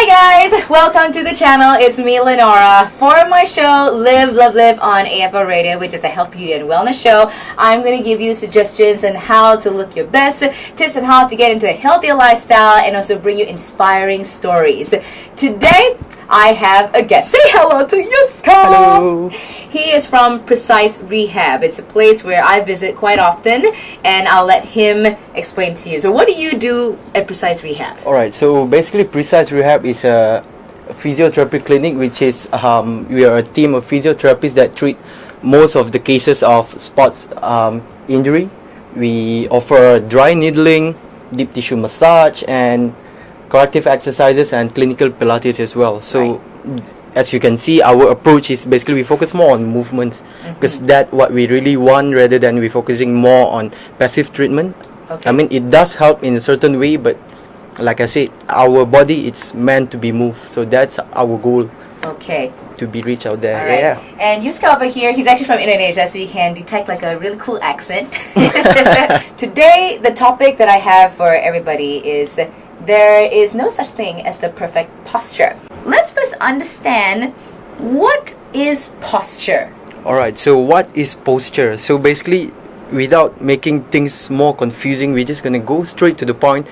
Hi guys! Welcome to the channel. It's me, Lenora. For my show, Live, Love, Live on AFL Radio, which is a health, beauty, and wellness show, I'm going to give you suggestions on how to look your best, tips on how to get into a healthier lifestyle, and also bring you inspiring stories. Today, I have a guest. Say hello to Yuska! Hello! He is from Precise Rehab. It's a place where I visit quite often, and I'll let him explain to you. So what do you do at Precise Rehab? Alright, so basically Precise Rehab is a physiotherapy clinic, which is we are a team of physiotherapists that treat most of the cases of sports injury. We offer dry needling, deep tissue massage, and corrective exercises and clinical Pilates as well. So as you can see, our approach is basically we focus more on movements because that's what we really want rather than we focusing more on passive treatment. Okay. I mean, it does help in a certain way, but like I said, our body it's meant to be moved. So that's our goal. Okay. To be reached out there. All right. Yeah. And Yuska over here, he's actually from Indonesia, so you can detect like a really cool accent. Today, the topic that I have for everybody is that there is no such thing as the perfect posture. Let's first understand what is posture. Alright, so what is posture? So basically, without making things more confusing, we're just gonna go straight to the point.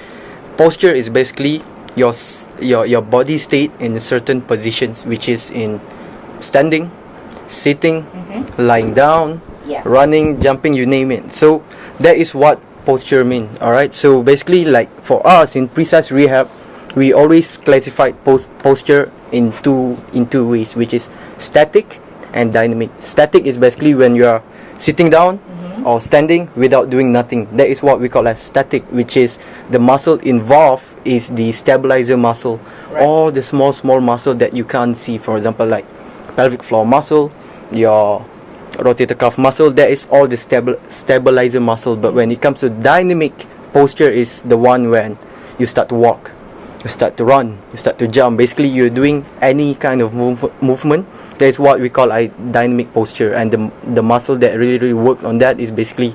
Posture is basically your body state in certain positions, which is in standing, sitting, lying down, running, jumping, you name it. So that is what posture mean. Alright, so basically, like for us in Precise Rehab, we always classify posture in two ways, which is static and dynamic. Static is basically when you are sitting down or standing without doing nothing. That is what we call as static, which is the muscle involved is the stabilizer muscle, or the small muscle that you can't see. For example, like pelvic floor muscle, your rotator cuff muscle, that is all the stabilizer muscle. But when it comes to dynamic posture, is the one when you start to walk, you start to run, you start to jump. Basically, you're doing any kind of movement. That is what we call a dynamic posture, and the muscle that really works on that is basically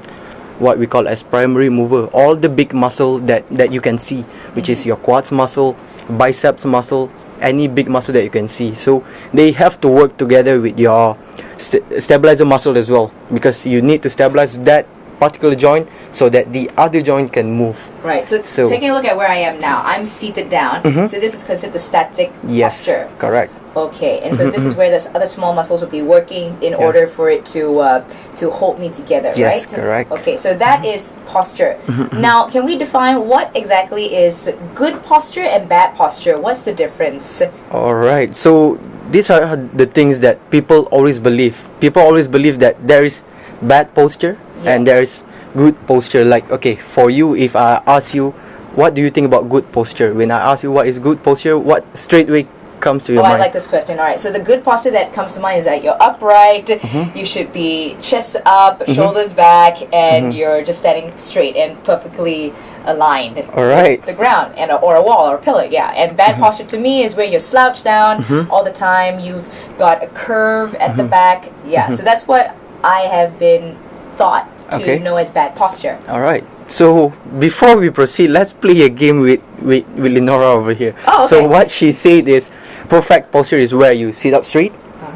what we call as primary mover. All the big muscle that you can see, which is your quads muscle, biceps muscle, any big muscle that you can see. So they have to work together with your stabilizer muscle as well, because you need to stabilize that particular joint so that the other joint can move. Right, so taking a look at where I am now, I'm seated down, so this is considered the static posture. Yes, correct. Okay, and so this is where the other small muscles will be working in order for it to hold me together, right? Yes, correct. Okay, so that is posture. Now, can we define what exactly is good posture and bad posture? What's the difference? Alright, so these are the things that people always believe. People always believe that there is bad posture and there is good posture. Like, okay, for you, if I ask you, what do you think about good posture? When I ask you what is good posture, what straightway comes to your mind? I like this question. All right, so the good posture that comes to mind is that you're upright, you should be chest up, shoulders back, and you're just standing straight and perfectly aligned with the ground and or a wall or a pillar. And bad posture to me is where you're slouched down all the time, you've got a curve at the back. So that's what I have been thought to know as bad posture. Alright, so before we proceed, let's play a game with Lenora over here. So what she said is perfect posture is where you sit up straight,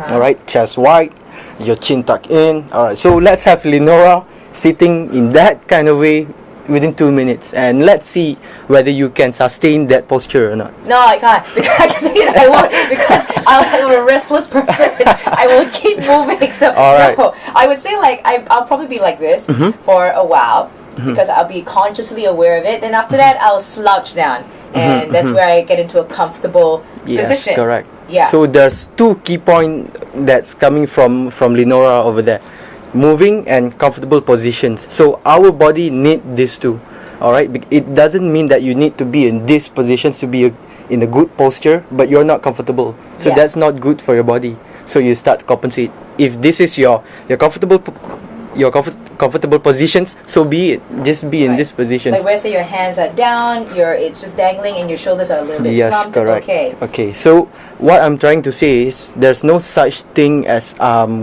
alright, chest wide, your chin tucked in. Alright, so let's have Lenora sitting in that kind of way within 2 minutes, and let's see whether you can sustain that posture or not. No, I can't. Because I can see that I won't, because I'm a restless person. I will keep moving. So no, I would say like I'll probably be like this for a while, because I'll be consciously aware of it. Then after that, I'll slouch down, and that's where I get into a comfortable position. Yes, correct. Yeah. So there's two key points that's coming from Lenora over there: moving and comfortable positions. So our body need these two. Alright, it doesn't mean that you need to be in these positions to be in a good posture, but you're not comfortable. So that's not good for your body. So you start to compensate. If this is your comfortable comfortable positions, so be it. Just be in this position. Like where say your hands are down, it's just dangling, and your shoulders are a little bit slumped. Correct. Okay. So what I'm trying to say is there's no such thing as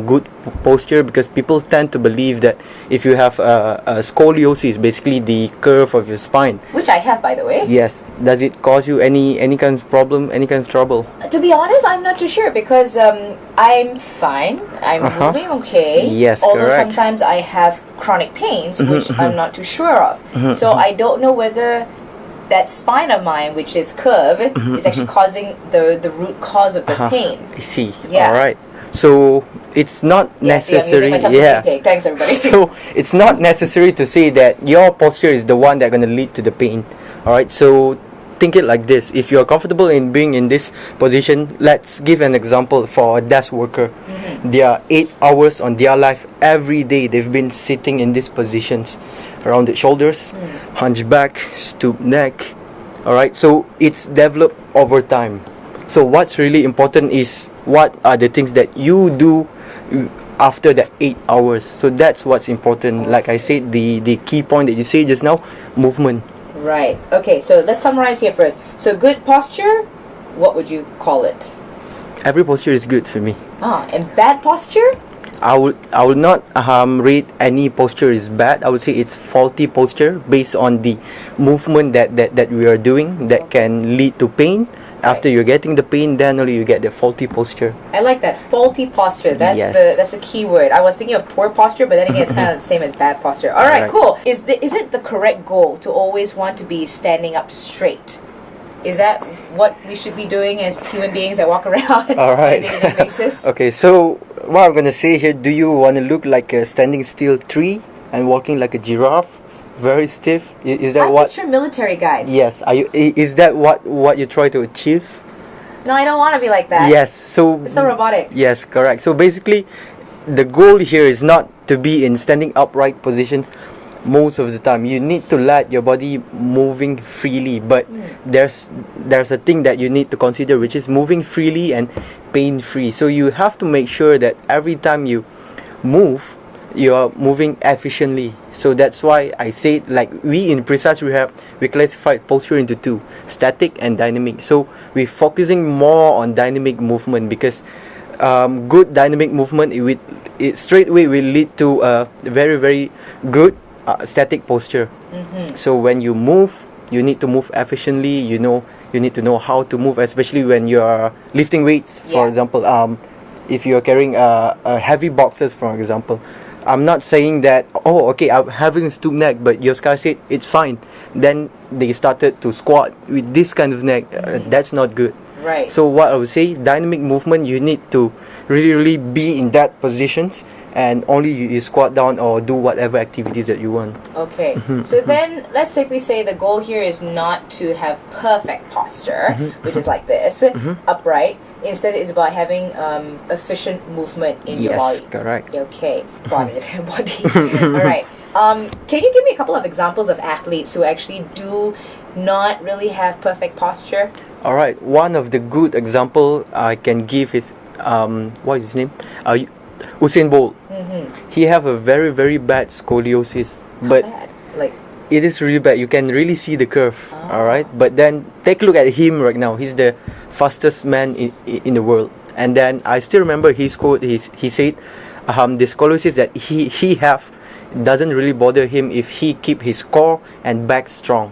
good posture, because people tend to believe that if you have a scoliosis, basically the curve of your spine, which I have, by the way. Yes. Does it cause you any kind of problem, any kind of trouble? To be honest, I'm not too sure, because I'm fine. I'm moving okay. Yes, although correct. sometimes I have chronic pains, which I'm not too sure of. So I don't know whether that spine of mine, which is curved, is actually causing the root cause of the pain. I see. Yeah. All right. So it's not necessary. I'm using myself to thanks, everybody. So it's not necessary to say that your posture is the one that's going to lead to the pain. All right. So think it like this: if you're comfortable in being in this position, let's give an example for a desk worker. They are 8 hours on their life every day. They've been sitting in these positions, rounded shoulders, hunchback, stoop neck. All right. So it's developed over time. So what's really important is what are the things that you do after the 8 hours. So that's what's important. Like I said, the key point that you say just now, movement. Right. Okay, so let's summarize here first. So good posture, what would you call it? Every posture is good for me. And bad posture? I would not rate any posture is bad. I would say it's faulty posture based on the movement that we are doing that can lead to pain. After you're getting the pain, then only you get the faulty posture. I like that, faulty posture. That's the key word. I was thinking of poor posture, but then again, it's kind of the same as bad posture. All right, cool. Is it the correct goal to always want to be standing up straight? Is that what we should be doing as human beings that walk around on a day-to-day basis? Okay, so what I'm gonna say here: do you want to look like a standing still tree and walking like a giraffe? Very stiff. Is that what? I picture military guys. Yes. Is that what you try to achieve? No, I don't want to be like that. Yes. So it's so robotic. Yes, correct. So basically, the goal here is not to be in standing upright positions most of the time. You need to let your body moving freely, but there's a thing that you need to consider, which is moving freely and pain free. So you have to make sure that every time you move, you're moving efficiently. So that's why I say, like, we in Precise Rehab, we classified posture into two: static and dynamic. So we're focusing more on dynamic movement, because good dynamic movement, it straight away will lead to a very, very good static posture. So when you move, you need to move efficiently. You need to know how to move, especially when you're lifting weights. For example, if you're carrying a heavy boxes, for example, I'm not saying that, I'm having a stoop neck, but your guy said it's fine. Then they started to squat with this kind of neck. That's not good. Right. So what I would say, dynamic movement, you need to really, really be in that positions, and only you squat down or do whatever activities that you want. Okay. So then let's simply say the goal here is not to have perfect posture, which is like this, upright. Instead, it's about having efficient movement in your body. Yes, correct. Okay. Body. All right. Can you give me a couple of examples of athletes who actually do not really have perfect posture? All right. One of the good example I can give is what is his name? Usain Bolt. He have a very, very bad scoliosis. How bad? Like, it is really bad. You can really see the curve. All right. But then take a look at him right now. He's the fastest man in the world. And then I still remember his quote. He said, the scoliosis that he have doesn't really bother him if he keep his core and back strong.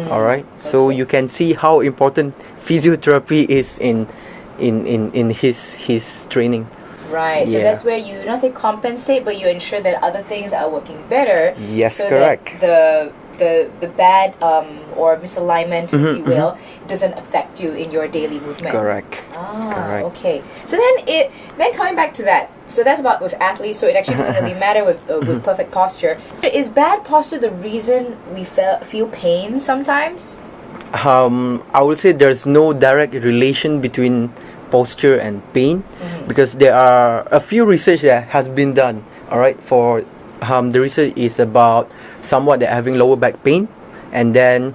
All right. So you can see how important physiotherapy is in his training. Right. So that's where you not say compensate, but you ensure that other things are working better. Yes, so correct. That the bad or misalignment, if you will, doesn't affect you in your daily movement. Correct. Correct. Okay. So then coming back to that. So that's about with athletes. So it actually doesn't really matter with perfect posture. Is bad posture the reason we feel pain sometimes? I would say there's no direct relation between posture and pain, because there are a few research that has been done. All right, for the research is about someone that having lower back pain, and then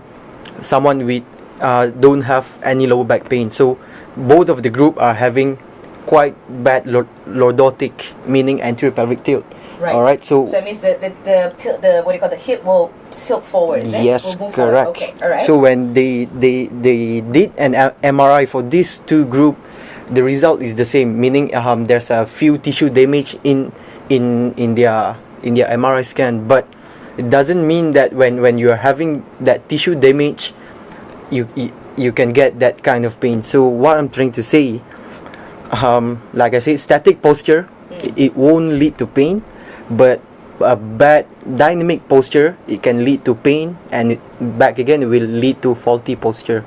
someone with don't have any lower back pain. So both of the group are having quite bad lordotic, meaning anterior pelvic tilt. Right. All right. So it means the what do you call, the hip will tilt forward. Is it? yes, will move correct. Forward. Okay. All right. So when they did an MRI for these two group, the result is the same. Meaning there's a few tissue damage in their MRI scan, but it doesn't mean that when you are having that tissue damage, you can get that kind of pain. So what I'm trying to say, like I said, static posture, it won't lead to pain, but a bad dynamic posture, it can lead to pain, and back again, it will lead to faulty posture.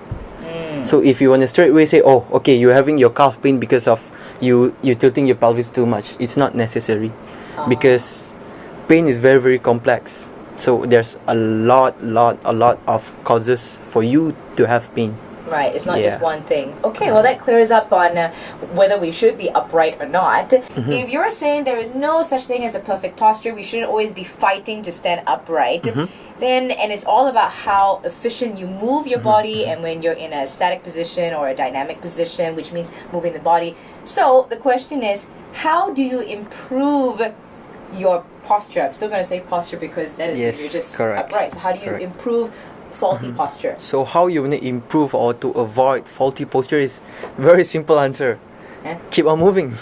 So if you want to straight away say, oh, okay, you're having your calf pain because of you tilting your pelvis too much, it's not necessary, because pain is very, very complex. So there's a lot of causes for you to have pain. Right, it's not just one thing. Okay, well, that clears up on whether we should be upright or not. If you're saying there is no such thing as a perfect posture, we shouldn't always be fighting to stand upright, then, and it's all about how efficient you move your body, and when you're in a static position or a dynamic position, which means moving the body. So the question is, how do you improve your posture? I'm still going to say posture because that is when you're just upright. So how do you improve faulty posture? So how you want to improve or to avoid faulty posture is very simple answer. Keep on moving.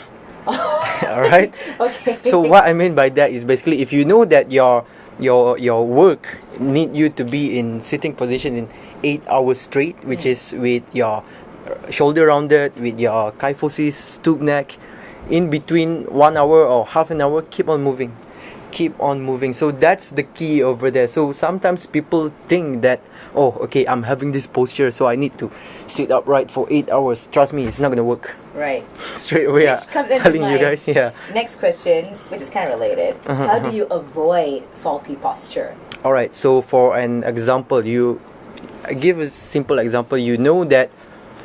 All right. Okay. So what I mean by that is basically, if you know that your work need you to be in sitting position in 8 hours straight, which is with your shoulder rounded, with your kyphosis, stoop neck, in between 1 hour or half an hour, keep on moving. Keep on moving. So that's the key over there. So sometimes people think that, oh, okay, I'm having this posture, so I need to sit upright for 8 hours. Trust me, it's not gonna work. Right. Straight away, telling you guys. Next question, which is kind of related. How do you avoid faulty posture? All right. So for an example, I give a simple example. You know that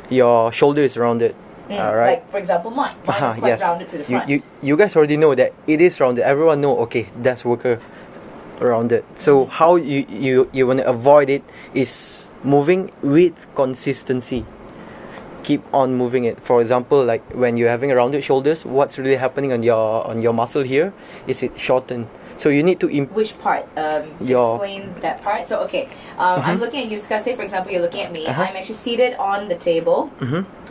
your shoulder is rounded. All right. Like, for example, mine is quite rounded to the front. You guys already know that it is rounded. Everyone know, okay, that's worker rounded. So how you want to avoid it is moving with consistency. Keep on moving it. For example, like when you're having rounded shoulders, what's really happening on your muscle here is it shorten. So you need to which part? Explain that part. So okay, I'm looking at you. Say for example, you're looking at me. I'm actually seated on the table.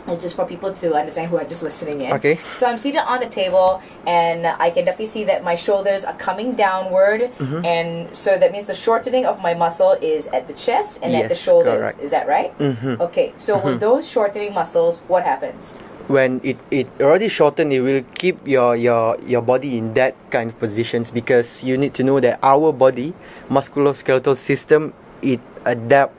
It's just for people to understand who are just listening in. Okay. So I'm seated on the table, and I can definitely see that my shoulders are coming downward, and so that means the shortening of my muscle is at the chest and at the shoulders. Correct. Is that right? Okay. So with those shortening muscles, what happens? When it already shortened, it will keep your body in that kind of positions, because you need to know that our body, musculoskeletal system, it adapt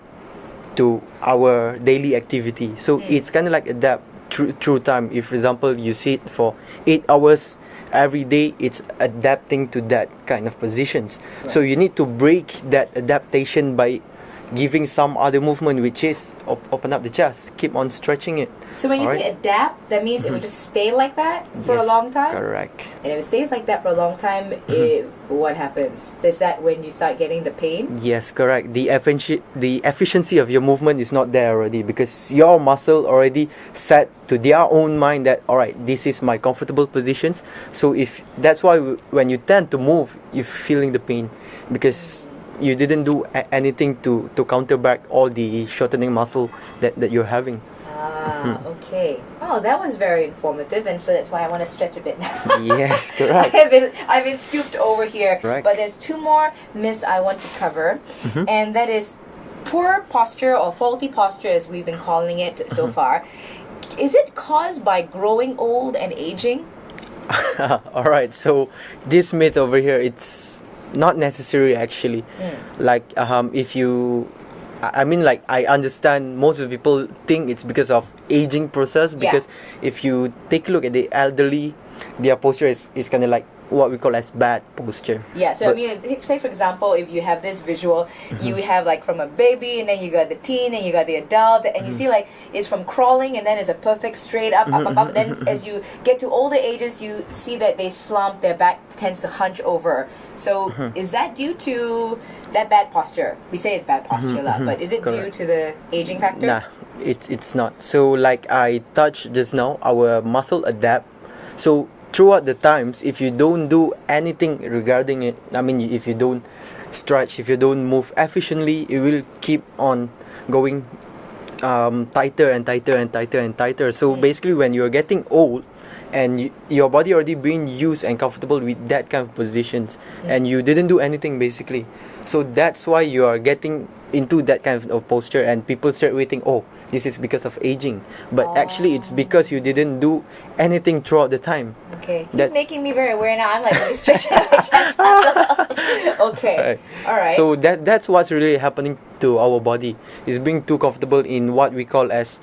to our daily activity. So it's kind of like adapt through time. If, for example, you sit for 8 hours every day, it's adapting to that kind of positions. Right. So you need to break that adaptation by giving some other movement, which is open up the chest, keep on stretching it. So when you say adapt, that means it will just stay like that for a long time? Correct. And if it stays like that for a long time, what happens? Is that when you start getting the pain? Yes, correct. The efficiency of your movement is not there already, because your muscle already set to their own mind that, all right, this is my comfortable positions. So if that's why when you tend to move, you're feeling the pain, because you didn't do anything to counterback all the shortening muscle that you're having. Okay. Oh, that was very informative, and so that's why I want to stretch a bit now. Yes, correct. I've been stooped over here, correct. But there's two more myths I want to cover, and that is poor posture or faulty posture, as we've been calling it so far. Is it caused by growing old and aging? All right. So this myth over here, it's not necessary actually. Like if you, I mean, like, I understand most of the people think it's because of aging process, because if you take a look at the elderly, their posture is kind of like what we call as bad posture. Yeah, so I mean, say for example, if you have this visual, you have like from a baby, and then you got the teen, and you got the adult, and you see like it's from crawling, and then it's a perfect straight up, up, and then as you get to older ages, you see that they slump, their back tends to hunch over. So is that due to that bad posture? We say it's bad posture, but is it due to the aging factor? Nah, it's not. So like I touched just now, our muscle adapt. So throughout the times, if you don't do anything regarding it, I mean, if you don't stretch, if you don't move efficiently, it will keep on going tighter and tighter and tighter and tighter. So basically, when you're getting old and your body already being used and comfortable with that kind of positions, and you didn't do anything basically, so that's why you are getting into that kind of posture, and people start waiting, oh, this is because of aging, but actually it's because you didn't do anything throughout the time. Okay, he's making me very aware now. I'm like, let me stretch my chest muscle. Okay, all right. So that's what's really happening to our body, is being too comfortable in what we call as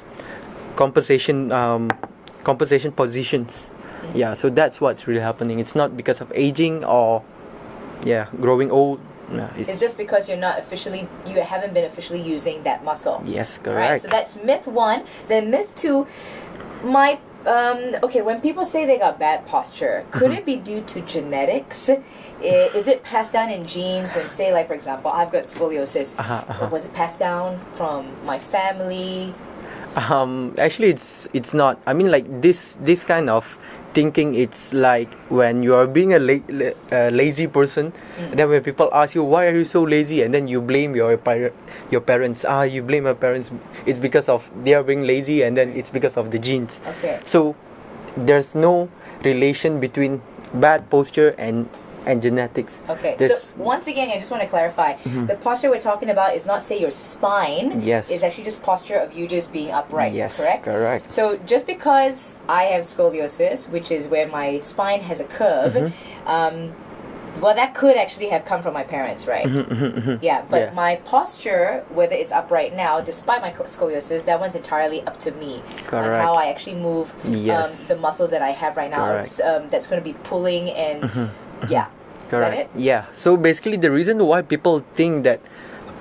compensation positions. Yeah, so that's what's really happening. It's not because of aging or growing old. No, it's just because you haven't been officially using that muscle. Yes, correct. Right? So that's myth 1. Then myth 2, when people say they got bad posture, could it be due to genetics? Is it passed down in genes? When, say, like for example, I've got scoliosis, was it passed down from my family? Actually, it's not. I mean, like this kind of thinking, it's like when you are being a lazy person, and then when people ask you, why are you so lazy, and then you blame your parents. You blame your parents. It's because of they are being lazy, and then it's because of the genes. Okay. So there's no relation between bad posture and genetics. Okay, so once again, I just want to clarify, the posture we're talking about is not, say, your spine. Yes. It's actually just posture of you just being upright. Yes, correct? correct. So just because I have scoliosis, which is where my spine has a curve, well, that could actually have come from my parents, right? Yeah, but my posture, whether it's upright now, despite my scoliosis, that one's entirely up to me. Correct. On how I actually move the muscles that I have right now. Correct. That's going to be pulling and... Yeah. Correct. Is that it? Yeah. So basically, the reason why people think that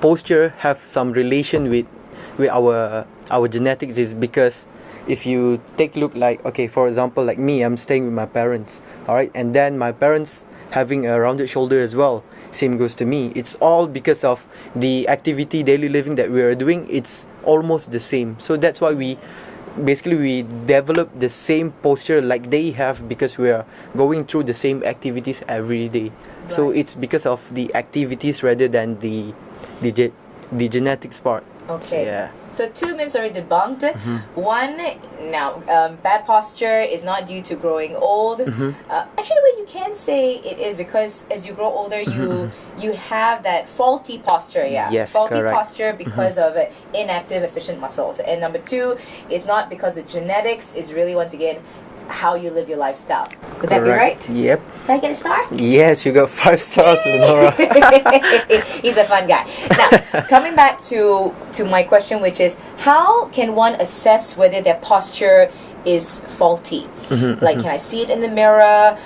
posture have some relation with our genetics is because if you take a look, like, okay, for example, like me, I'm staying with my parents, all right, and then my parents having a rounded shoulder as well. Same goes to me. It's all because of the activity, daily living that we are doing. It's almost the same. So that's why we develop the same posture like they have, because we are going through the same activities every day. Right. So it's because of the activities rather than the genetics part. Okay. So 2 myths are debunked. One, now, bad posture is not due to growing old. Actually, what you can say it is because as you grow older, you have that faulty posture. Yeah. Yes, faulty correct. posture because of inactive, efficient muscles. And number 2, it's not because of genetics. It's really, once again, how you live your lifestyle. Would that be right? Yep. Did I get a star? Yes, you got 5 stars, Lenora. He's a fun guy. Now, coming back to my question, which is, how can one assess whether their posture is faulty? Like, can I see it in the mirror?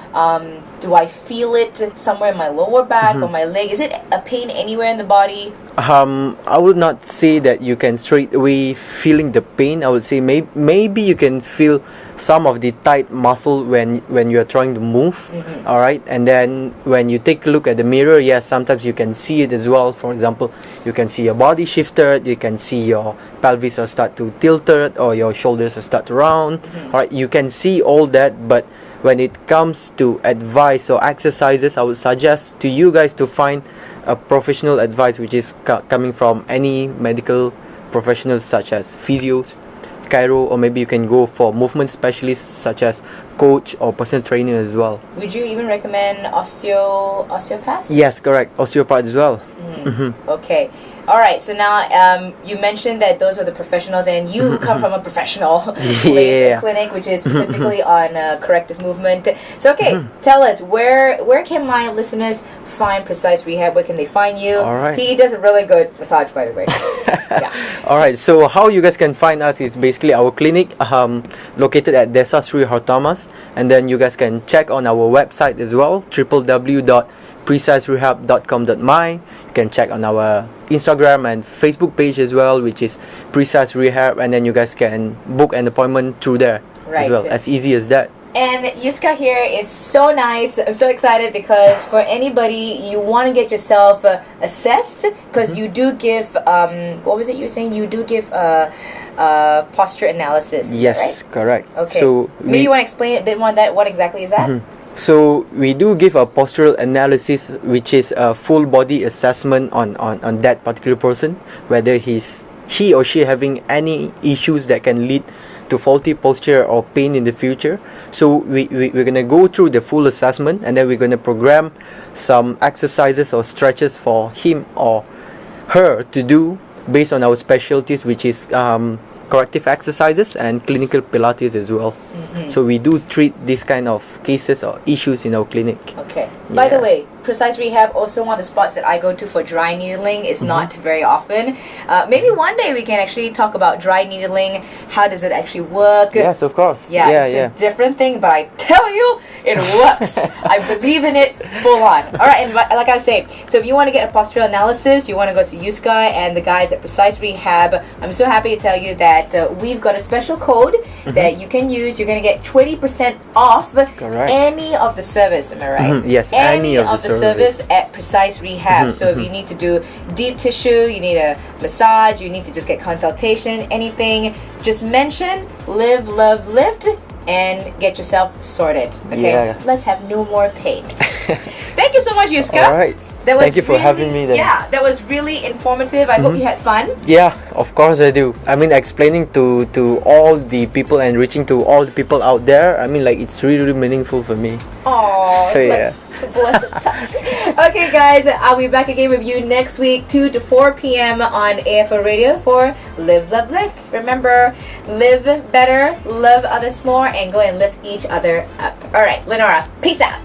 Do I feel it somewhere in my lower back or my leg? Is it a pain anywhere in the body? I would not say that you can straight away feeling the pain. I would say maybe you can feel some of the tight muscle when you are trying to move, all right, and then when you take a look at the mirror, yes, sometimes you can see it as well. For example, you can see your body shifted, you can see your pelvis will start to tilted, or your shoulders will start to round, all right, you can see all that. But when it comes to advice or exercises, I would suggest to you guys to find a professional advice, which is coming from any medical professionals such as physios, chiro, or maybe you can go for movement specialists such as coach or personal trainer as well. Would you even recommend osteopaths? Yes, correct. Osteopath as well. Okay. All right. So now you mentioned that those are the professionals, and you come from a professional clinic, which is specifically on corrective movement. So, okay, tell us, where can my listeners find Precise Rehab? Where can they find you? All right. He does a really good massage, by the way. All right. So how you guys can find us is basically our clinic located at Desa Sri Hartamas, and then you guys can check on our website as well, www.preciserehab.com.my. You can check on our Instagram and Facebook page as well, which is Precise Rehab, and then you guys can book an appointment through there as well. As easy as that. And Yuska here is so nice. I'm so excited because for anybody, you want to get yourself assessed, because you do give, what was it you were saying? You do give posture analysis. Yes, right? correct. Okay. So maybe you want to explain a bit more on that. What exactly is that? So we do give a postural analysis, which is a full body assessment on that particular person, whether he or she having any issues that can lead to faulty posture or pain in the future. So we're going to go through the full assessment, and then we're going to program some exercises or stretches for him or her to do based on our specialties, which is corrective exercises and clinical Pilates as well. So we do treat these kind of cases or issues in our clinic. Okay. By the way, Precise Rehab, also one of the spots that I go to for dry needling, is not very often. Maybe one day we can actually talk about dry needling. How does it actually work? Yes, of course. Yeah, it's a different thing, but I tell you, it works. I believe in it full on. All right, and like I was saying, so if you want to get a postural analysis, you want to go see Yuska and the guys at Precise Rehab, I'm so happy to tell you that we've got a special code that you can use. You're going to get 20% off any of the service, am I right? Yes, any of the service at Precise Rehab. So if you need to do deep tissue, you need a massage, you need to just get consultation, anything, just mention Live, Love, Lift and get yourself sorted. Okay, let's have no more pain. Thank you so much, Yuska. All right. Thank you for having me then. Yeah, that was really informative. I hope you had fun. Yeah, of course I do. I mean, explaining to all the people and reaching to all the people out there, I mean, like, it's really, really meaningful for me. Oh, so yeah. It's a blessed touch. Okay, guys, I'll be back again with you next week, 2 to 4 p.m. on AFO Radio for Live, Love, Lift. Remember, live better, love others more, and go and lift each other up. All right, Lenora, peace out.